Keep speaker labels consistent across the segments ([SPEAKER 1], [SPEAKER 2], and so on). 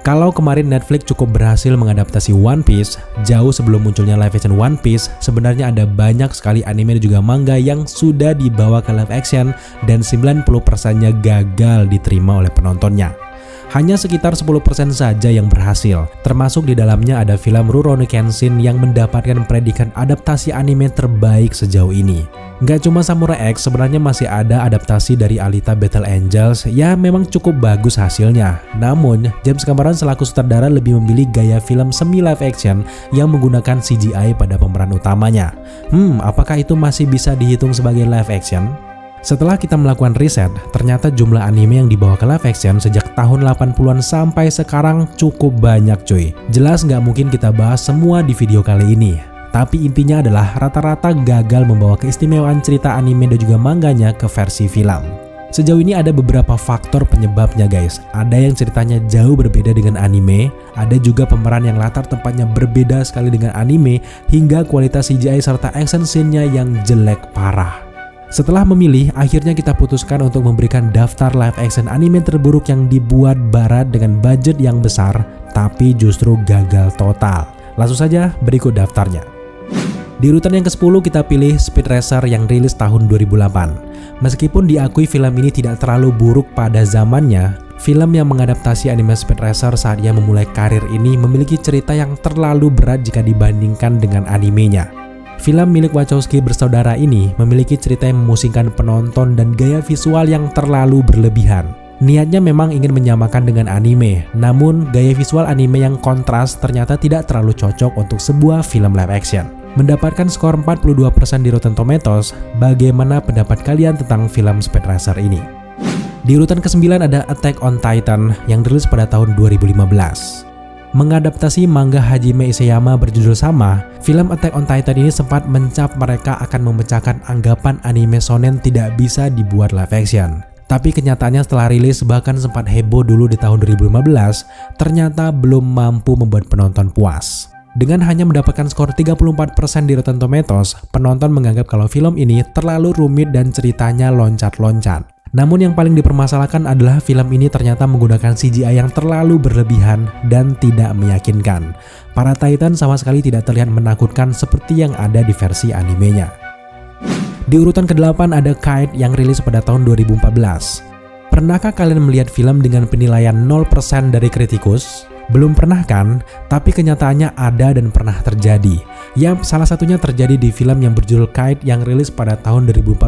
[SPEAKER 1] Kalau kemarin Netflix cukup berhasil mengadaptasi One Piece, jauh sebelum munculnya live action One Piece, sebenarnya ada banyak sekali anime dan juga manga yang sudah dibawa ke live action dan 90%-nya gagal diterima oleh penontonnya. Hanya sekitar 10% saja yang berhasil, termasuk di dalamnya ada film Rurouni Kenshin yang mendapatkan predikat adaptasi anime terbaik sejauh ini. Nggak cuma Samurai X, sebenarnya masih ada adaptasi dari Alita Battle Angels yang memang cukup bagus hasilnya. Namun, James Cameron selaku sutradara lebih memilih gaya film semi live action yang menggunakan CGI pada pemeran utamanya. Apakah itu masih bisa dihitung sebagai live action? Setelah kita melakukan riset, ternyata jumlah anime yang dibawa ke live action sejak tahun 80-an sampai sekarang cukup banyak cuy. Jelas nggak mungkin kita bahas semua di video kali ini. Tapi intinya adalah rata-rata gagal membawa keistimewaan cerita anime dan juga manganya ke versi film. Sejauh ini ada beberapa faktor penyebabnya guys. Ada yang ceritanya jauh berbeda dengan anime, ada juga pemeran yang latar tempatnya berbeda sekali dengan anime, hingga kualitas CGI serta action scene-nya yang jelek parah. Setelah memilih, akhirnya kita putuskan untuk memberikan daftar live action anime terburuk yang dibuat barat dengan budget yang besar, tapi justru gagal total. Langsung saja berikut daftarnya. Di urutan yang ke-10 kita pilih Speed Racer yang rilis tahun 2008. Meskipun diakui film ini tidak terlalu buruk pada zamannya, film yang mengadaptasi anime Speed Racer saat ia memulai karir ini memiliki cerita yang terlalu berat jika dibandingkan dengan animenya. Film milik Wachowski bersaudara ini memiliki cerita yang memusingkan penonton dan gaya visual yang terlalu berlebihan. Niatnya memang ingin menyamakan dengan anime, namun gaya visual anime yang kontras ternyata tidak terlalu cocok untuk sebuah film live action. Mendapatkan skor 42% di Rotten Tomatoes, bagaimana pendapat kalian tentang film Speed Racer ini? Di urutan ke-9 ada Attack on Titan yang dirilis pada tahun 2015. Mengadaptasi manga Hajime Isayama berjudul sama, film Attack on Titan ini sempat mencap mereka akan memecahkan anggapan anime shonen tidak bisa dibuat live action. Tapi kenyataannya setelah rilis bahkan sempat heboh dulu di tahun 2015, ternyata belum mampu membuat penonton puas. Dengan hanya mendapatkan skor 34% di Rotten Tomatoes, penonton menganggap kalau film ini terlalu rumit dan ceritanya loncat-loncat. Namun yang paling dipermasalahkan adalah film ini ternyata menggunakan CGI yang terlalu berlebihan dan tidak meyakinkan. Para Titan sama sekali tidak terlihat menakutkan seperti yang ada di versi animenya. Di urutan ke-8 ada Kite yang rilis pada tahun 2014. Pernahkah kalian melihat film dengan penilaian 0% dari kritikus? Belum pernah kan? Tapi kenyataannya ada dan pernah terjadi. Ya, salah satunya terjadi di film yang berjudul Kite yang rilis pada tahun 2014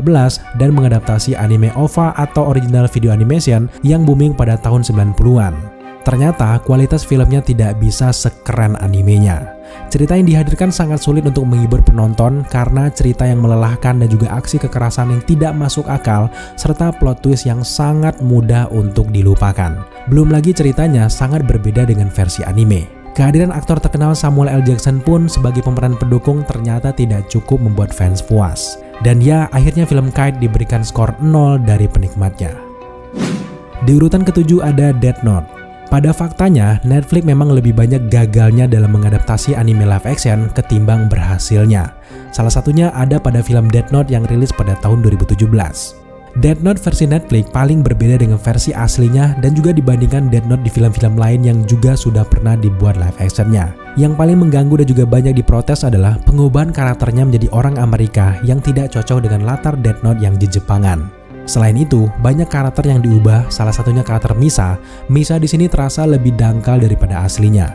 [SPEAKER 1] dan mengadaptasi anime OVA atau original video animation yang booming pada tahun 90-an. Ternyata kualitas filmnya tidak bisa sekeren animenya. Cerita yang dihadirkan sangat sulit untuk menghibur penonton karena cerita yang melelahkan dan juga aksi kekerasan yang tidak masuk akal serta plot twist yang sangat mudah untuk dilupakan. Belum lagi ceritanya sangat berbeda dengan versi anime. Kehadiran aktor terkenal Samuel L. Jackson pun sebagai pemeran pendukung ternyata tidak cukup membuat fans puas. Dan ya, akhirnya film Kite diberikan skor 0 dari penikmatnya. Di urutan ke-7 ada Death Note. Pada faktanya, Netflix memang lebih banyak gagalnya dalam mengadaptasi anime live action ketimbang berhasilnya. Salah satunya ada pada film Death Note yang rilis pada tahun 2017. Death Note versi Netflix paling berbeda dengan versi aslinya dan juga dibandingkan Death Note di film-film lain yang juga sudah pernah dibuat live actionnya. Yang paling mengganggu dan juga banyak diprotes adalah pengubahan karakternya menjadi orang Amerika yang tidak cocok dengan latar Death Note yang di Jepangan. Selain itu, banyak karakter yang diubah, salah satunya karakter Misa. Misa di sini terasa lebih dangkal daripada aslinya.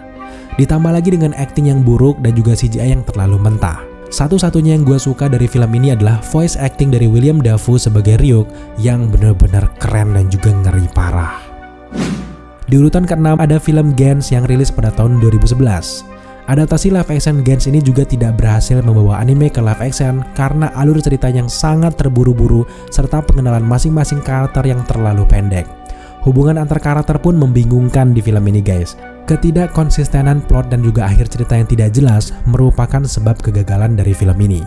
[SPEAKER 1] Ditambah lagi dengan acting yang buruk dan juga CGI yang terlalu mentah. Satu-satunya yang gue suka dari film ini adalah voice acting dari William Dafoe sebagai Ryuk yang benar-benar keren dan juga ngeri parah. Di urutan ke-6 ada film Gantz yang rilis pada tahun 2011. Adaptasi live action Gantz ini juga tidak berhasil membawa anime ke live action karena alur cerita yang sangat terburu-buru serta pengenalan masing-masing karakter yang terlalu pendek. Hubungan antar karakter pun membingungkan di film ini guys. Ketidakkonsistenan plot dan juga akhir cerita yang tidak jelas merupakan sebab kegagalan dari film ini.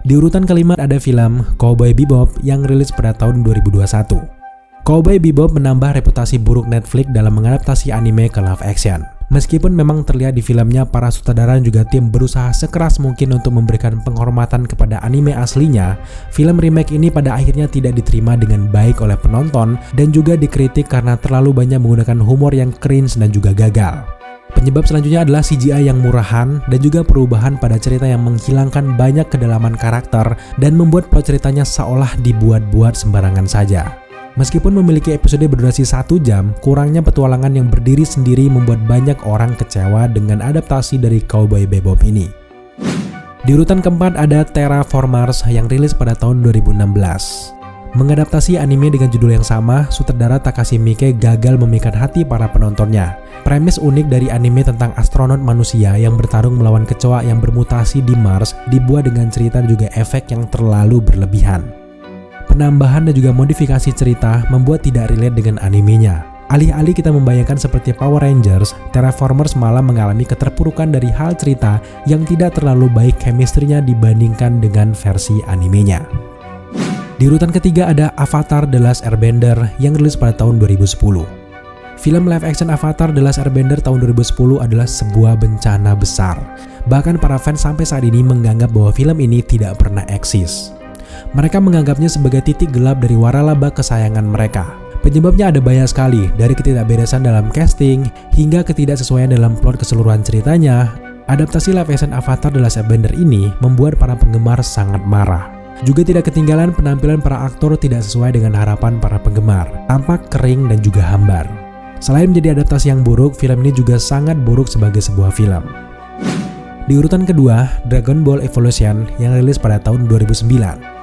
[SPEAKER 1] Di urutan ke-5 ada film Cowboy Bebop yang rilis pada tahun 2021. Cowboy Bebop menambah reputasi buruk Netflix dalam mengadaptasi anime ke live action. Meskipun memang terlihat di filmnya para sutradara dan juga tim berusaha sekeras mungkin untuk memberikan penghormatan kepada anime aslinya, film remake ini pada akhirnya tidak diterima dengan baik oleh penonton dan juga dikritik karena terlalu banyak menggunakan humor yang cringe dan juga gagal. Penyebab selanjutnya adalah CGI yang murahan dan juga perubahan pada cerita yang menghilangkan banyak kedalaman karakter dan membuat plot ceritanya seolah dibuat-buat sembarangan saja. Meskipun memiliki episode berdurasi 1 jam, kurangnya petualangan yang berdiri sendiri membuat banyak orang kecewa dengan adaptasi dari Cowboy Bebop ini. Di urutan keempat ada Terraformers yang rilis pada tahun 2016. Mengadaptasi anime dengan judul yang sama, sutradara Takashi Miike gagal memikat hati para penontonnya. Premis unik dari anime tentang astronot manusia yang bertarung melawan kecoa yang bermutasi di Mars dibuat dengan cerita dan juga efek yang terlalu berlebihan. Penambahan dan juga modifikasi cerita membuat tidak relate dengan animenya. Alih-alih kita membayangkan seperti Power Rangers, Terraformers malah mengalami keterpurukan dari hal cerita yang tidak terlalu baik chemistry-nya dibandingkan dengan versi animenya. Di urutan ketiga ada Avatar The Last Airbender yang rilis pada tahun 2010. Film live action Avatar The Last Airbender tahun 2010 adalah sebuah bencana besar. Bahkan para fans sampai saat ini menganggap bahwa film ini tidak pernah eksis. Mereka menganggapnya sebagai titik gelap dari waralaba kesayangan mereka. Penyebabnya ada banyak sekali, dari ketidakberesan dalam casting hingga ketidaksesuaian dalam plot keseluruhan ceritanya. Adaptasi live action Avatar The Last Airbender ini membuat para penggemar sangat marah. Juga tidak ketinggalan penampilan para aktor tidak sesuai dengan harapan para penggemar, tampak kering dan juga hambar. Selain menjadi adaptasi yang buruk, film ini juga sangat buruk sebagai sebuah film. Di urutan kedua, Dragon Ball Evolution yang rilis pada tahun 2009.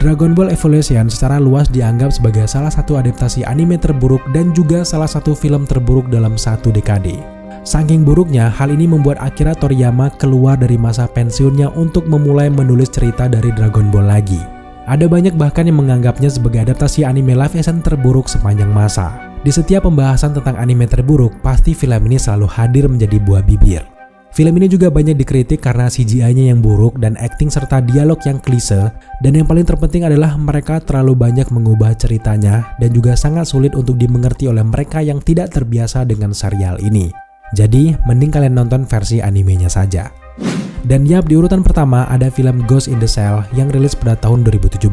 [SPEAKER 1] Dragon Ball Evolution secara luas dianggap sebagai salah satu adaptasi anime terburuk dan juga salah satu film terburuk dalam satu dekade. Saking buruknya, hal ini membuat Akira Toriyama keluar dari masa pensiunnya untuk memulai menulis cerita dari Dragon Ball lagi. Ada banyak bahkan yang menganggapnya sebagai adaptasi anime live action terburuk sepanjang masa. Di setiap pembahasan tentang anime terburuk, pasti film ini selalu hadir menjadi buah bibir. Film ini juga banyak dikritik karena CGI-nya yang buruk dan akting serta dialog yang klise, dan yang paling terpenting adalah mereka terlalu banyak mengubah ceritanya dan juga sangat sulit untuk dimengerti oleh mereka yang tidak terbiasa dengan serial ini. Jadi, mending kalian nonton versi animenya saja. Dan yap, di urutan pertama ada film Ghost in the Shell yang rilis pada tahun 2017.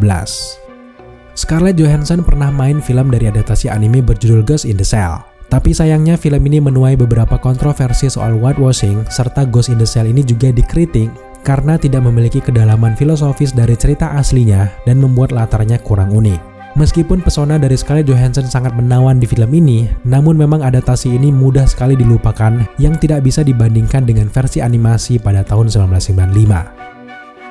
[SPEAKER 1] Scarlett Johansson pernah main film dari adaptasi anime berjudul Ghost in the Shell. Tapi sayangnya film ini menuai beberapa kontroversi soal whitewashing, serta Ghost in the Shell ini juga dikritik karena tidak memiliki kedalaman filosofis dari cerita aslinya dan membuat latarnya kurang unik. Meskipun pesona dari Scarlett Johansson sangat menawan di film ini, namun memang adaptasi ini mudah sekali dilupakan yang tidak bisa dibandingkan dengan versi animasi pada tahun 1995.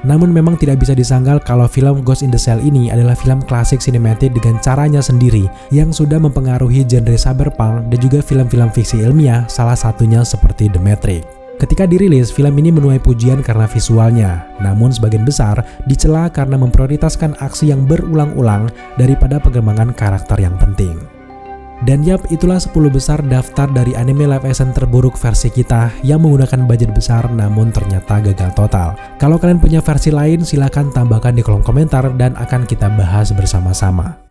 [SPEAKER 1] Namun memang tidak bisa disangkal kalau film Ghost in the Shell ini adalah film klasik sinematik dengan caranya sendiri yang sudah mempengaruhi genre cyberpunk dan juga film-film fiksi ilmiah, salah satunya seperti The Matrix. Ketika dirilis, film ini menuai pujian karena visualnya, namun sebagian besar dicela karena memprioritaskan aksi yang berulang-ulang daripada pengembangan karakter yang penting. Dan yap, itulah 10 besar daftar dari anime live action terburuk versi kita yang menggunakan budget besar namun ternyata gagal total. Kalau kalian punya versi lain, silahkan tambahkan di kolom komentar dan akan kita bahas bersama-sama.